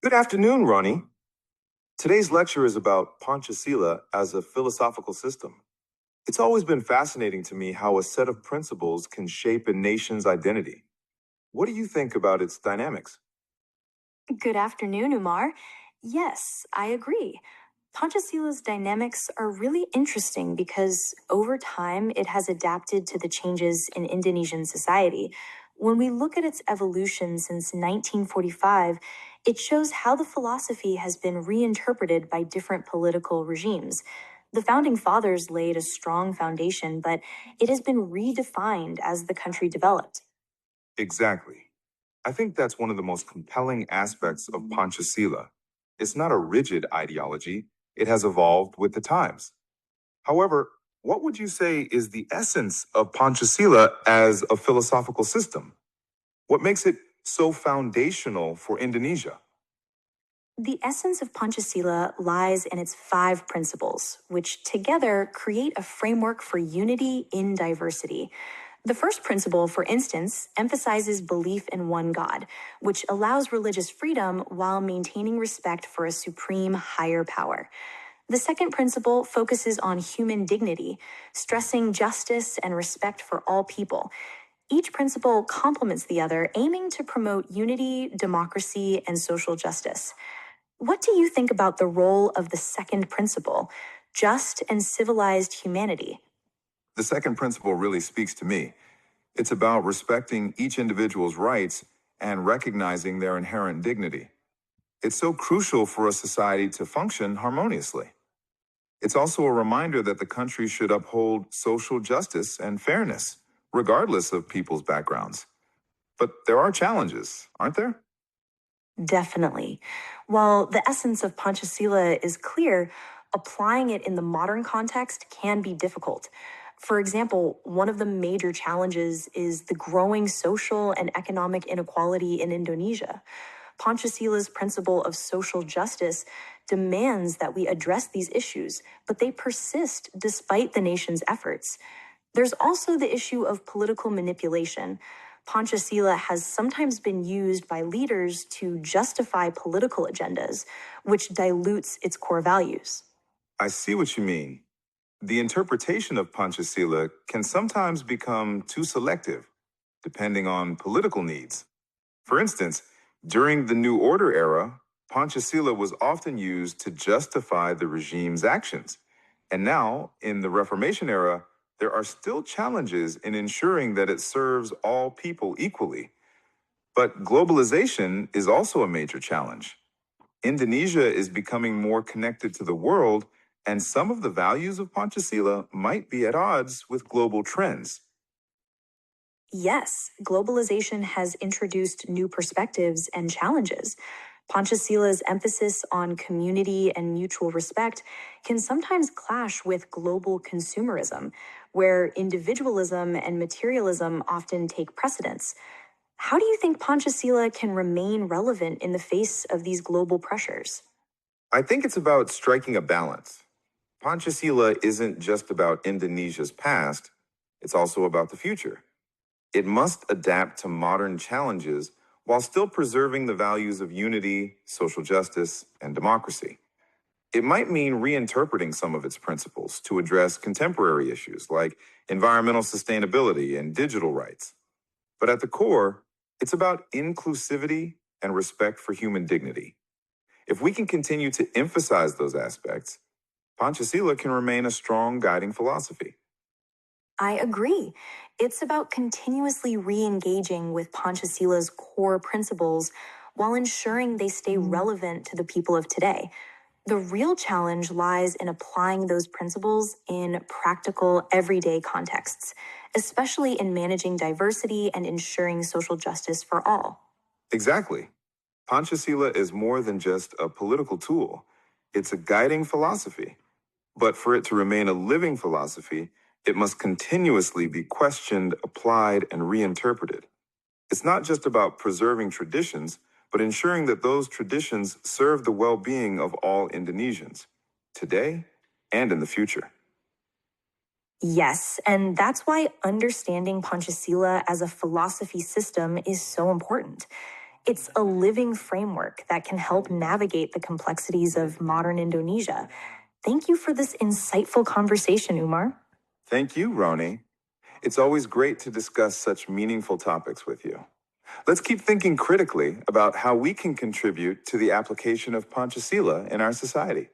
Good afternoon, Ronnie. Today's lecture is about Pancasila as a philosophical system. It's always been fascinating to me how a set of principles can shape a nation's identity. What do you think about its dynamics? Good afternoon, Umar. Yes, I agree. Pancasila's dynamics are really interesting because over time it has adapted to the changes in Indonesian society. When we look at its evolution since 1945, it shows how the philosophy has been reinterpreted by different political regimes. The founding fathers laid a strong foundation, but it has been redefined as the country developed. Exactly. I think that's one of the most compelling aspects of Pancasila. It's not a rigid ideology, it has evolved with the times. However, what would you say is the essence of Pancasila as a philosophical system? What makes it so foundational for Indonesia? The essence of Pancasila lies in its five principles, which together create a framework for unity in diversity. The first principle, for instance, emphasizes belief in one God, which allows religious freedom while maintaining respect for a supreme higher power. The second principle focuses on human dignity, stressing justice and respect for all people. Each principle complements the other, aiming to promote unity, democracy, and social justice. What do you think about the role of the second principle, just and civilized humanity? The second principle really speaks to me. It's about respecting each individual's rights and recognizing their inherent dignity. It's so crucial for a society to function harmoniously. It's also a reminder that the country should uphold social justice and fairness, regardless of people's backgrounds. But there are challenges, aren't there? Definitely. While the essence of Panchasila is clear, applying it in the modern context can be difficult. For example, one of the major challenges is the growing social and economic inequality in Indonesia. Panchasila's principle of social justice demands that we address these issues, but they persist despite the nation's efforts. There's also the issue of political manipulation. Panchasila has sometimes been used by leaders to justify political agendas, which dilutes its core values. I see what you mean. The interpretation of Pancasila can sometimes become too selective, depending on political needs. For instance, during the New Order era, Pancasila was often used to justify the regime's actions. And now, in the Reformation era, there are still challenges in ensuring that it serves all people equally. But globalization is also a major challenge. Indonesia is becoming more connected to the world, and some of the values of Pancasila might be at odds with global trends. Yes, globalization has introduced new perspectives and challenges. Panchasila's emphasis on community and mutual respect can sometimes clash with global consumerism, where individualism and materialism often take precedence. How do you think Panchasila can remain relevant in the face of these global pressures? I think it's about striking a balance. Pancasila isn't just about Indonesia's past, it's also about the future. It must adapt to modern challenges while still preserving the values of unity, social justice, and democracy. It might mean reinterpreting some of its principles to address contemporary issues like environmental sustainability and digital rights. But at the core, it's about inclusivity and respect for human dignity. If we can continue to emphasize those aspects, Pancasila can remain a strong guiding philosophy. I agree. It's about continuously re engaging with Panchasila's core principles while ensuring they stay relevant to the people of today. The real challenge lies in applying those principles in practical, everyday contexts, especially in managing diversity and ensuring social justice for all. Exactly. Pancasila is more than just a political tool, it's a guiding philosophy. But for it to remain a living philosophy, it must continuously be questioned, applied, and reinterpreted. It's not just about preserving traditions, but ensuring that those traditions serve the well being of all Indonesians, today and in the future. Yes, and that's why understanding Panchasila as a philosophy system is so important. It's a living framework that can help navigate the complexities of modern Indonesia. Thank you for this insightful conversation, Umar. Thank you, Roni. It's always great to discuss such meaningful topics with you. Let's keep thinking critically about how we can contribute to the application of Pancasila in our society.